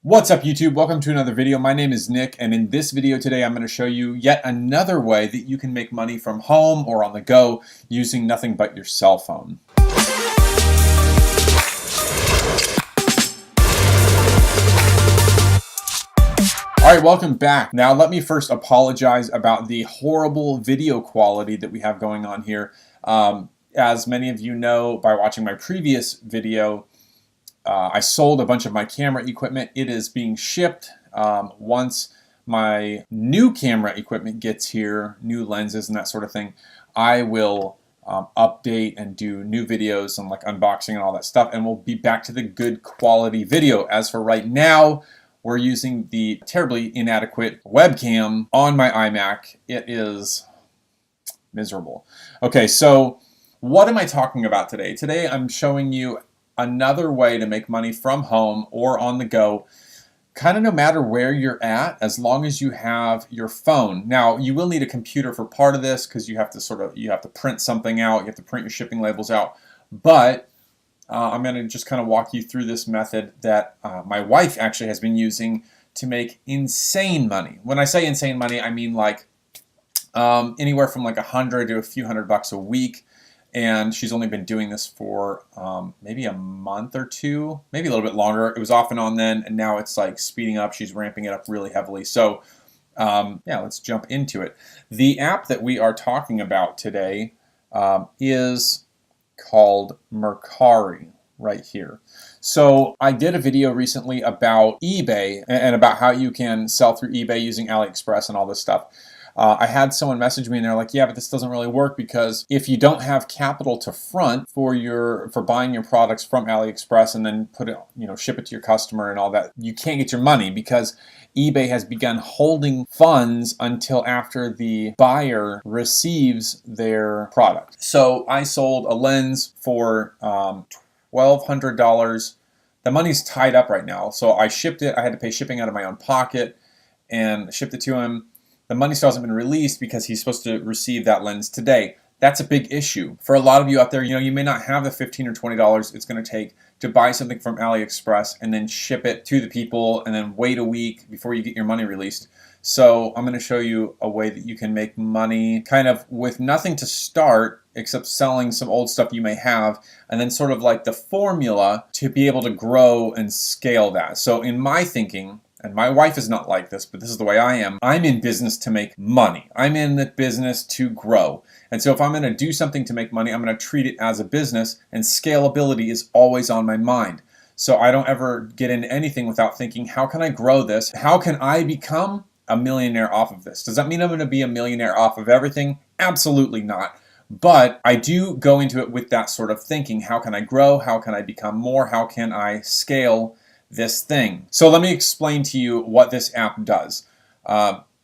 What's up YouTube? Welcome to another video. My name is Nick, and in this video today I'm going to show you yet another way that you can make money from home or on the go using nothing but your cell phone. Alright, welcome back. Now let me first apologize about the horrible video quality that we have going on here. As many of you know by watching my previous video, I sold a bunch of my camera equipment. It is being shipped. Once my new camera equipment gets here, new lenses and that sort of thing, I will update and do new videos and like unboxing and all that stuff, and we'll be back to the good quality video. As for right now, we're using the terribly inadequate webcam on my iMac. It is miserable. Okay, so what am I talking about today? Today I'm showing you another way to make money from home or on the go, kind of no matter where you're at, as long as you have your phone. Now, you will need a computer for part of this because you have to print something out, you have to print your shipping labels out. But I'm going to just kind of walk you through this method that my wife actually has been using to make insane money. When I say insane money, I mean like anywhere from like $100 to a few $100 a week. And she's only been doing this for maybe a month or two, maybe a little bit longer. It was off and on then, and now it's like speeding up. She's ramping it up really heavily. So yeah, let's jump into it. The app that we are talking about today is called Mercari right here. So I did a video recently about eBay and about how you can sell through eBay using AliExpress and all this stuff. I had someone message me and they're like, yeah, but this doesn't really work because if you don't have capital to front for buying your products from AliExpress and then ship it to your customer and all that, you can't get your money because eBay has begun holding funds until after the buyer receives their product. So I sold a lens for $1,200. The money's tied up right now. So I shipped it. I had to pay shipping out of my own pocket and shipped it to him. The money still hasn't been released because he's supposed to receive that lens today. That's a big issue. For a lot of you out there, you may not have the $15 or $20 it's going to take to buy something from AliExpress and then ship it to the people and then wait a week before you get your money released. So I'm going to show you a way that you can make money kind of with nothing to start except selling some old stuff you may have, and then sort of like the formula to be able to grow and scale that. So in my thinking, and my wife is not like this, but this is the way I am, I'm in business to make money. I'm in the business to grow. And so if I'm going to do something to make money, I'm going to treat it as a business, and scalability is always on my mind. So I don't ever get into anything without thinking, how can I grow this? How can I become a millionaire off of this? Does that mean I'm going to be a millionaire off of everything? Absolutely not. But I do go into it with that sort of thinking. How can I grow? How can I become more? How can I scale this thing? So let me explain to you what this app does.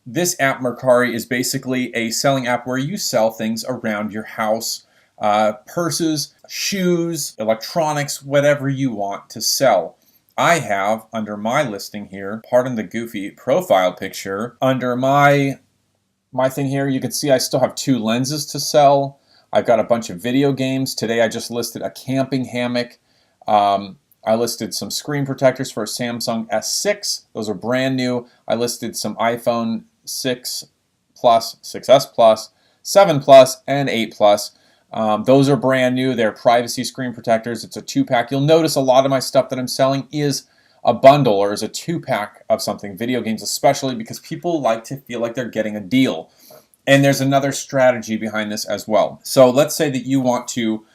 This app, Mercari, is basically a selling app where you sell things around your house, purses, shoes, electronics, whatever you want to sell. I have, under my listing here, pardon the goofy profile picture, under my thing here, you can see I still have 2 lenses to sell. I've got a bunch of video games. Today I just listed a camping hammock. I listed some screen protectors for a Samsung S6. Those are brand new. I listed some iPhone 6 Plus, 6S Plus, 7 Plus, and 8 Plus. Those are brand new. They're privacy screen protectors. It's a 2-pack. You'll notice a lot of my stuff that I'm selling is a bundle or is a 2-pack of something, video games especially, because people like to feel like they're getting a deal. And there's another strategy behind this as well. So let's say that you want to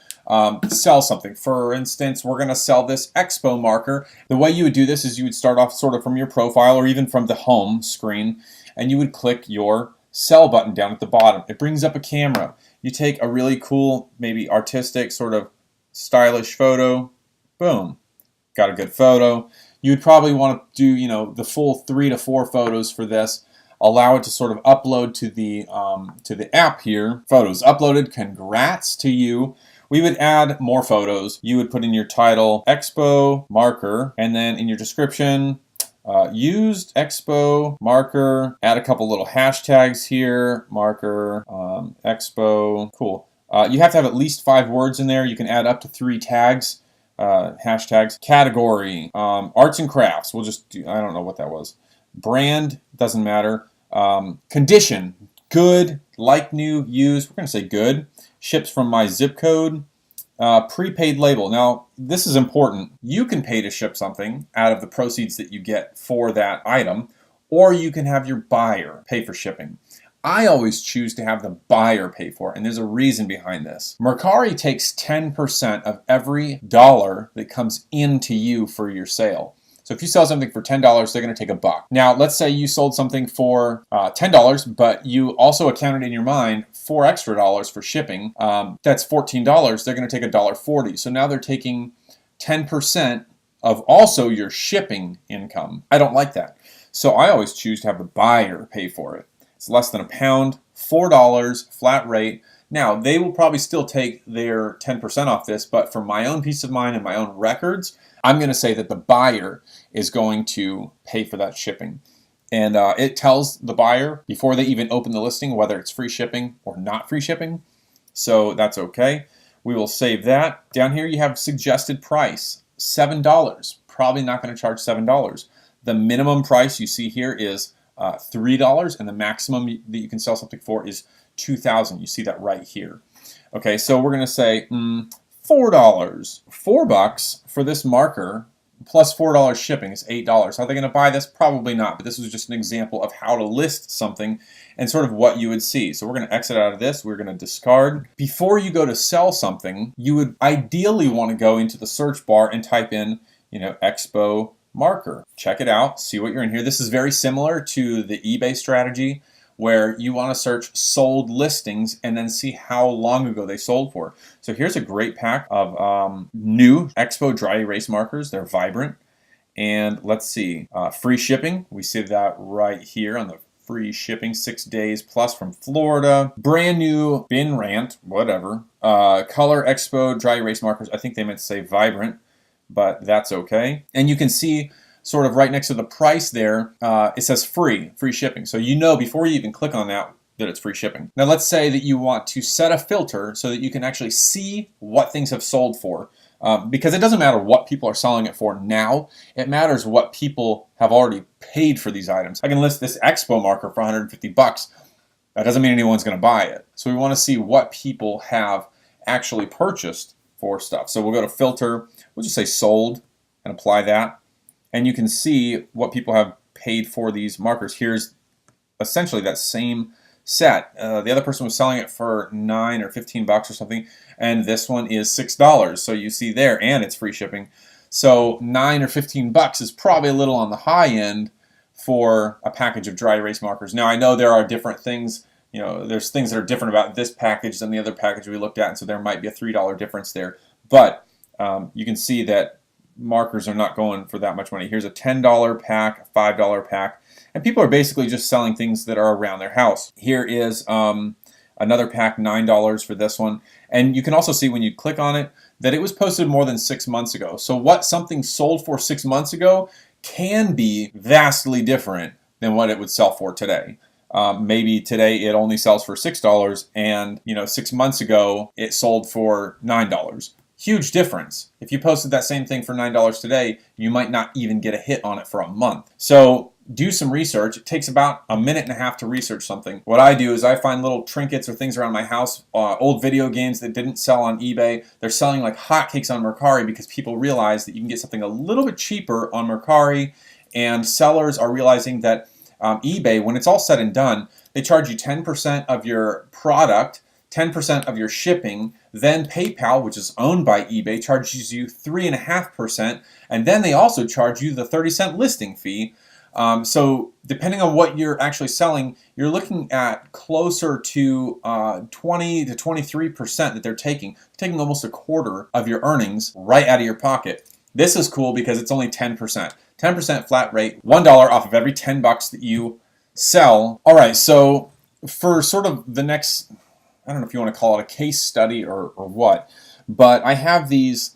sell something. For instance, we're going to sell this Expo marker. The way you would do this is you would start off sort of from your profile or even from the home screen, and you would click your sell button down at the bottom. It brings up a camera. You take a really cool, maybe artistic, sort of stylish photo. Boom. Got a good photo. You would probably want to do, the full 3 to 4 photos for this. Allow it to sort of upload to the app here. Photos uploaded. Congrats to you. We would add more photos. You would put in your title, Expo marker, and then in your description, used Expo marker. Add a couple little hashtags here. Marker, Expo. Cool. You have to have at least 5 words in there. You can add up to 3 tags. hashtags. Category, arts and crafts. We'll just do, I don't know what that was. Brand, doesn't matter. Condition, good, like new, used. We're going to say good. Ships from my zip code. Prepaid label. Now, this is important. You can pay to ship something out of the proceeds that you get for that item, or you can have your buyer pay for shipping. I always choose to have the buyer pay for it, and there's a reason behind this. Mercari takes 10% of every dollar that comes into you for your sale. So if you sell something for $10, they're going to take $1. Now, let's say you sold something for $10, but you also accounted in your mind $4 extra for shipping. That's $14. They're going to take $1.40. So now they're taking 10% of also your shipping income. I don't like that. So I always choose to have the buyer pay for it. It's less than £1, $4, flat rate. Now, they will probably still take their 10% off this, but for my own peace of mind and my own records, I'm going to say that the buyer is going to pay for that shipping. And it tells the buyer before they even open the listing whether it's free shipping or not free shipping. So that's okay. We will save that. Down here you have suggested price, $7. Probably not going to charge $7. The minimum price you see here is $3, and the maximum that you can sell something for is $2,000. You see that right here. Okay, so we're going to say $4. $4 for this marker plus $4 shipping is $8. Are they going to buy this? Probably not, but this was just an example of how to list something and sort of what you would see. So we're going to exit out of this. We're going to discard. Before you go to sell something, you would ideally want to go into the search bar and type in, Expo marker. Check it out, see what you're in here. This is very similar to the eBay strategy where you want to search sold listings and then see how long ago they sold for. So here's a great pack of new Expo dry erase markers. They're vibrant. And let's see, free shipping. We see that right here on the free shipping, 6 days plus from Florida. Brand new bin rant, whatever. Color Expo dry erase markers. I think they meant to say vibrant, but that's okay. And you can see sort of right next to the price there, it says free shipping. So before you even click on that it's free shipping. Now let's say that you want to set a filter so that you can actually see what things have sold for. Because it doesn't matter what people are selling it for now, it matters what people have already paid for these items. I can list this Expo marker for $150. That doesn't mean anyone's going to buy it. So we want to see what people have actually purchased for stuff. So we'll go to filter, we'll just say sold and apply that. And you can see what people have paid for these markers. Here's essentially that same set. The other person was selling it for $9 or $15 or something, and this one is $6. So you see there, and it's free shipping. So $9 or $15 is probably a little on the high end for a package of dry erase markers. Now I know there are different things. There's things that are different about this package than the other package we looked at, and so there might be a $3 difference there. But you can see that markers are not going for that much money. Here's a $10 pack, a $5 pack, and people are basically just selling things that are around their house. Here is another pack, $9 for this one. And you can also see when you click on it that it was posted more than 6 months ago. So what something sold for 6 months ago can be vastly different than what it would sell for today. Maybe today it only sells for $6 and 6 months ago it sold for $9. Huge difference. If you posted that same thing for $9 today, you might not even get a hit on it for a month. So do some research. It takes about a minute and a half to research something. What I do is I find little trinkets or things around my house, old video games that didn't sell on eBay. They're selling like hotcakes on Mercari because people realize that you can get something a little bit cheaper on Mercari, and sellers are realizing that eBay, when it's all said and done, they charge you 10% of your product, 10% of your shipping, then PayPal, which is owned by eBay, charges you 3.5%, and then they also charge you the 30-cent listing fee. So depending on what you're actually selling, you're looking at closer to 20 to 23% that they're taking almost a quarter of your earnings right out of your pocket. This is cool because it's only 10%. 10% flat rate, $1 off of every $10 that you sell. All right, so for sort of the next, I don't know if you want to call it a case study or what, but I have these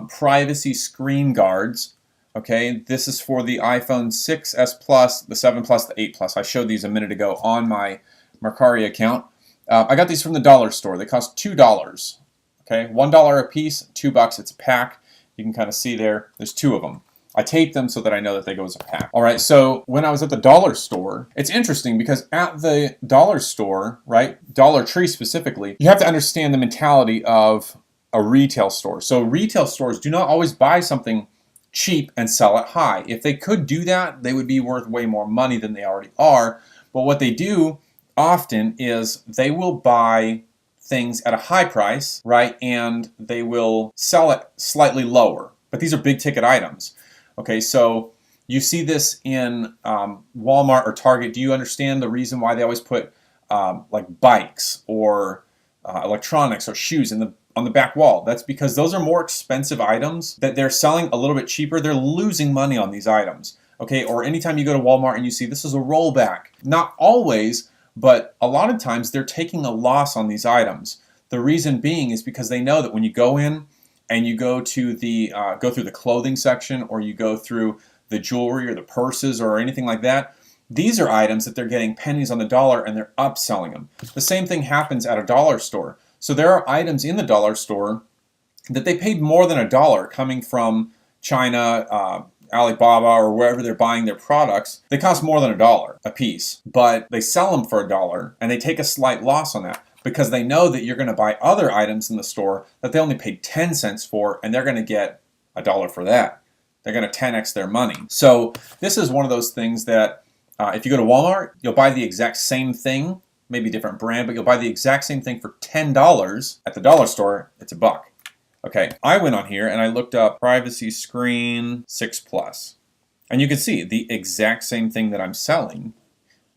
privacy screen guards. Okay, this is for the iPhone 6s Plus, the 7 Plus, the 8 Plus. I showed these a minute ago on my Mercari account. I got these from the dollar store. They cost $2. Okay, $1 a piece, $2. It's a pack. You can kind of see there's 2 of them. I tape them so that I know that they go as a pack. All right, so when I was at the dollar store, it's interesting because at the dollar store, right, Dollar Tree specifically, you have to understand the mentality of a retail store. So retail stores do not always buy something cheap and sell it high. If they could do that, they would be worth way more money than they already are. But what they do often is they will buy things at a high price, right, and they will sell it slightly lower. But these are big ticket items. Okay, so you see this in Walmart or Target. Do you understand the reason why they always put like bikes or electronics or shoes on the back wall? That's because those are more expensive items that they're selling a little bit cheaper. They're losing money on these items. Okay, or anytime you go to Walmart and you see this is a rollback. Not always, but a lot of times they're taking a loss on these items. The reason being is because they know that when you go in and you go to the go through the clothing section, or you go through the jewelry or the purses or anything like that, these are items that they're getting pennies on the dollar and they're upselling them. The same thing happens at a dollar store. So there are items in the dollar store that they paid more than $1 coming from China, Alibaba, or wherever they're buying their products. They cost more than $1 a piece, but they sell them for $1 and they take a slight loss on that, because they know that you're going to buy other items in the store that they only paid 10 cents for, and they're going to get $1 for that. They're going to 10x their money. So this is one of those things that if you go to Walmart, you'll buy the exact same thing, maybe different brand, but you'll buy the exact same thing for $10. At the dollar store, it's $1. Okay, I went on here and I looked up privacy screen 6 Plus. And you can see the exact same thing that I'm selling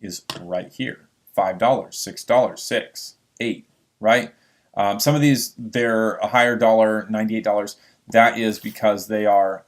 is right here. $5, $6, 6, 8, right? Some of these, they're a higher dollar, $98. That is because they are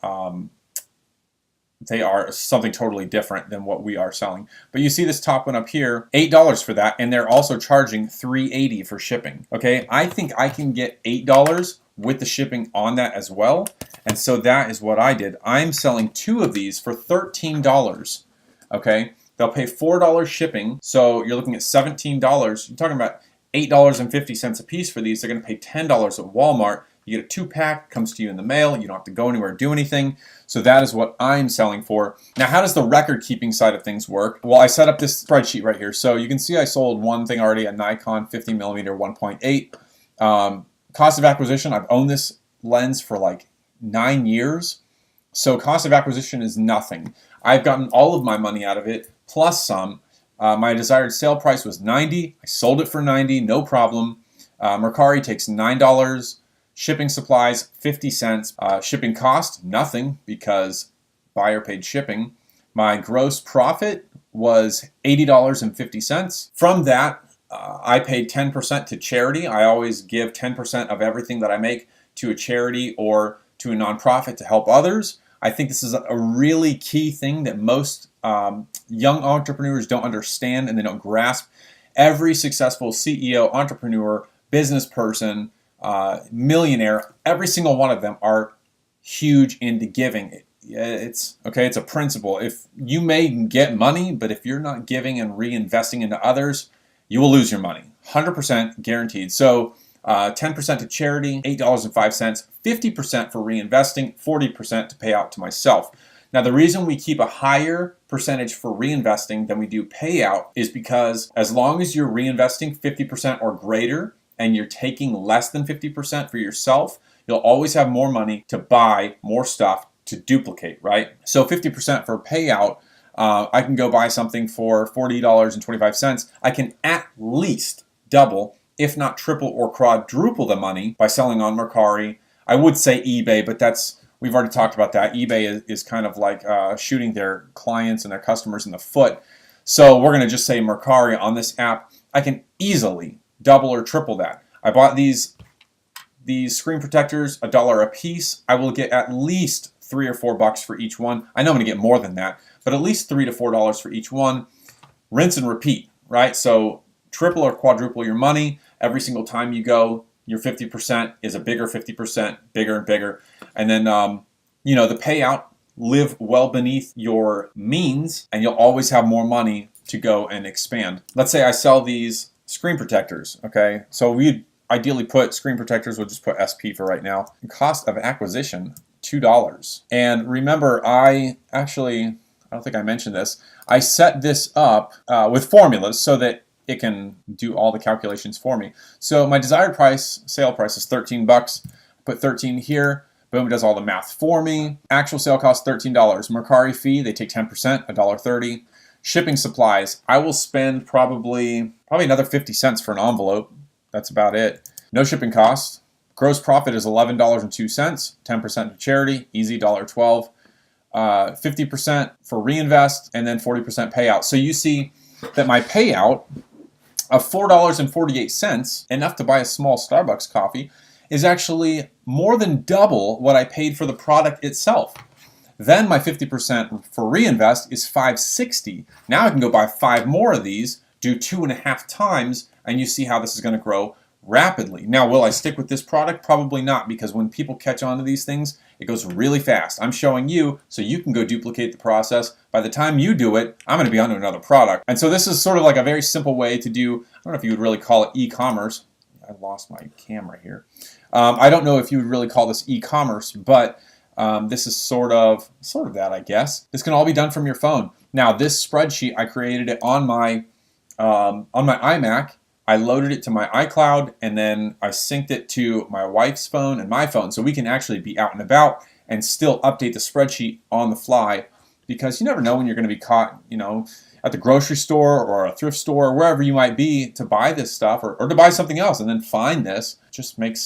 something totally different than what we are selling. But you see this top one up here, $8 for that, and they're also charging $3.80 for shipping. Okay, I think I can get $8 with the shipping on that as well. And so that is what I did. I'm selling 2 of these for $13. Okay, they'll pay $4 shipping, so you're looking at $17. You're talking about $8.50 a piece for these. They're going to pay $10 at Walmart. You get a 2-pack, comes to you in the mail. You don't have to go anywhere or do anything. So that is what I'm selling for. Now, how does the record keeping side of things work? Well, I set up this spreadsheet right here. So you can see I sold one thing already, a Nikon 50mm 1.8. Cost of acquisition, I've owned this lens for like 9 years. So cost of acquisition is nothing. I've gotten all of my money out of it, plus some. My desired sale price was $90. I sold it for $90, no problem. Mercari takes $9. Shipping supplies, 50 cents. Shipping cost, nothing, because buyer paid shipping. My gross profit was $80.50. From that, I paid 10% to charity. I always give 10% of everything that I make to a charity or to a nonprofit to help others. I think this is a really key thing that most young entrepreneurs don't understand and they don't grasp. Every successful CEO, entrepreneur, business person, millionaire, every single one of them are huge into giving. It's a principle. If you may get money, but if you're not giving and reinvesting into others, you will lose your money. 100% guaranteed. So 10% to charity, $8.05, 50% for reinvesting, 40% to pay out to myself. Now, the reason we keep a higher percentage for reinvesting than we do payout is because as long as you're reinvesting 50% or greater and you're taking less than 50% for yourself, you'll always have more money to buy more stuff to duplicate, right? So 50% for payout, I can go buy something for $40.25. I can at least double, if not triple or quadruple the money by selling on Mercari. I would say eBay, but we've already talked about that. eBay is kind of like shooting their clients and their customers in the foot. So we're going to just say Mercari on this app. I can easily double or triple that. I bought these screen protectors, $1 a piece. I will get at least $3 or $4 for each one. I know I'm going to get more than that, but at least $3 to $4 for each one. Rinse and repeat, right? So triple or quadruple your money every single time you go. Your 50% is a bigger 50%, bigger and bigger. And then, the payout, live well beneath your means, and you'll always have more money to go and expand. Let's say I sell these screen protectors, okay? So we ideally put screen protectors, we'll just put SP for right now. Cost of acquisition, $2. And remember, I don't think I mentioned this. I set this up with formulas so that it can do all the calculations for me. So my desired price, sale price, is 13 bucks. Put 13 here. Boom, it does all the math for me. Actual sale cost $13. Mercari fee, they take 10%, $1.30. Shipping supplies, I will spend probably another 50 cents for an envelope. That's about it. No shipping cost. Gross profit is $11.02, 10% to charity, easy, $1.12. 50% for reinvest, and then 40% payout. So you see that my payout of $4.48, enough to buy a small Starbucks coffee, is actually more than double what I paid for the product itself. Then my 50% for reinvest is $5.60. Now I can go buy 5 more of these, do 2.5 times, and you see how this is going to grow rapidly. Now, will I stick with this product? Probably not, because when people catch on to these things, it goes really fast. I'm showing you so you can go duplicate the process. By the time you do it, I'm going to be on to another product. And so this is sort of like a very simple way to do, I don't know if you would really call it e-commerce. I lost my camera here. I don't know if you would really call this e-commerce, but this is sort of that, I guess. This can all be done from your phone. Now, this spreadsheet, I created it on my iMac. I loaded it to my iCloud, and then I synced it to my wife's phone and my phone, so we can actually be out and about and still update the spreadsheet on the fly, because you never know when you're going to be caught, at the grocery store or a thrift store or wherever you might be to buy this stuff or to buy something else and then find this. It just makes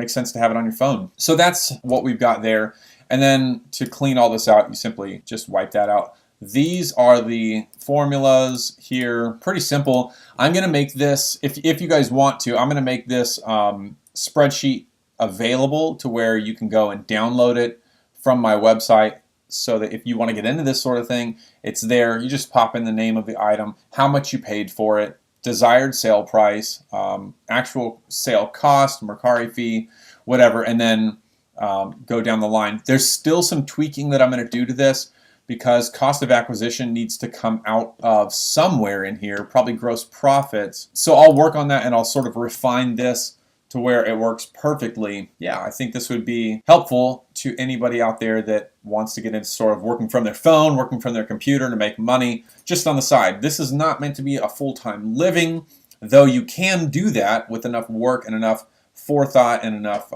sense to have it on your phone. So that's what we've got there. And then to clean all this out, you simply just wipe that out. These are the formulas here. Pretty simple. I'm going to make this, if you guys want to, I'm going to make this spreadsheet available to where you can go and download it from my website, so that if you want to get into this sort of thing, it's there. You just pop in the name of the item, how much you paid for it, desired sale price, actual sale cost, Mercari fee, whatever, and then go down the line. There's still some tweaking that I'm going to do to this, because cost of acquisition needs to come out of somewhere in here, probably gross profits. So I'll work on that, and I'll sort of refine this to where it works perfectly. Yeah, I think this would be helpful to anybody out there that wants to get into sort of working from their phone, working from their computer to make money just on the side. This is not meant to be a full-time living, though you can do that with enough work and enough forethought and enough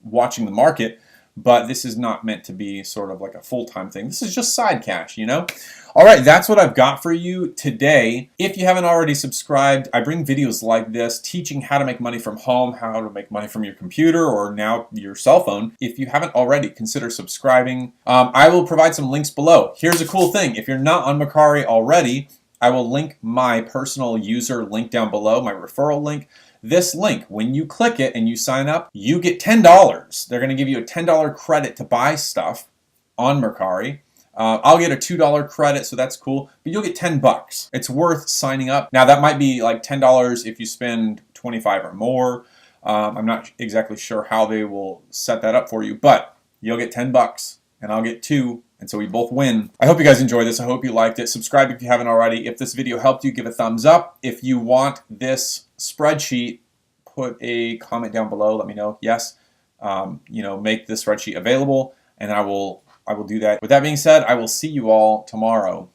watching the market. But this is not meant to be sort of like a full-time thing. This is just side cash, All right, that's what I've got for you today. If you haven't already subscribed, I bring videos like this teaching how to make money from home, how to make money from your computer or now your cell phone. If you haven't already, consider subscribing. I will provide some links below. Here's a cool thing. If you're not on Mercari already, I will link my personal user link down below, my referral link. This link, when you click it and you sign up, you get $10. They're going to give you a $10 credit to buy stuff on Mercari. I'll get a $2 credit, so that's cool, but you'll get 10 bucks. It's worth signing up. Now, that might be like $10 if you spend 25 or more. I'm not exactly sure how they will set that up for you, but you'll get 10 bucks and I'll get 2. And so we both win. I hope you guys enjoyed this. I hope you liked it. Subscribe if you haven't already. If this video helped you, give a thumbs up. If you want this spreadsheet, put a comment down below. Let me know. Yes, make this spreadsheet available, and I will do that. With that being said, I will see you all tomorrow.